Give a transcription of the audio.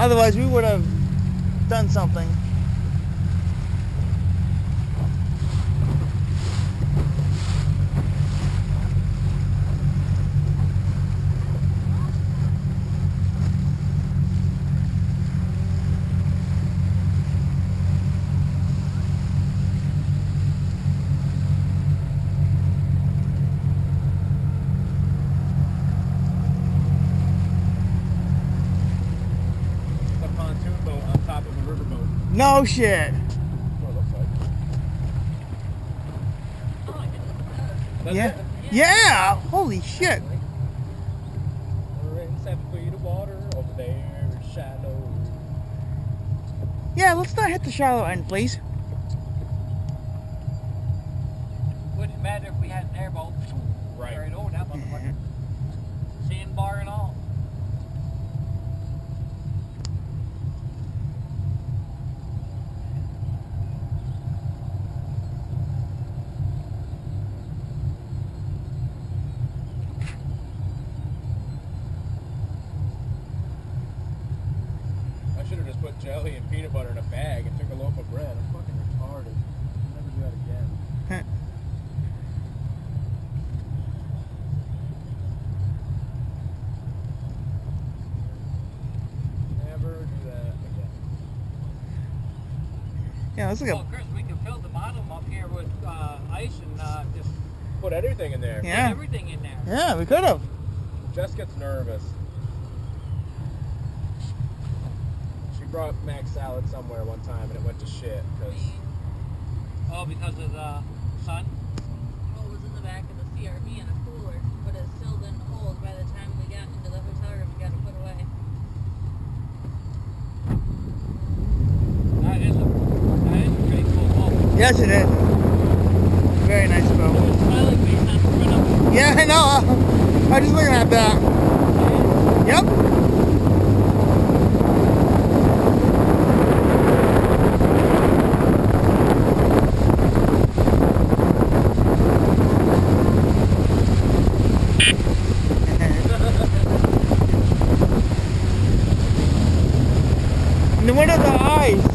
Otherwise, we would have done something. No shit. Yeah. Yeah. Holy shit. We're in 7 feet of water over there, shallow. Yeah, let's not hit the shallow end, please. Wouldn't matter if we had an airboat. Right. Carried over that motherfucker. Sandbar and all. I should have just put jelly and peanut butter in a bag and took a loaf of bread. I'm fucking retarded. I'll never do that again. Never do that again. Yeah, let's look Well, at. Chris, we can fill the bottom up here with ice and just Put everything in there. Yeah. put everything in there. Yeah, we could have. Jess gets nervous. She brought Mac salad somewhere one time and it went to shit because Oh, because of the sun? Well, it was in the back of the CRV in a cooler, but it still didn't hold by the time we got into the hotel room and got it put away. That is a pretty cool boat. Yes, it is. Very nice It boat. was smiling face on the front of it. Yeah, I know. I'm just looking at that. Yep. And what are the eyes?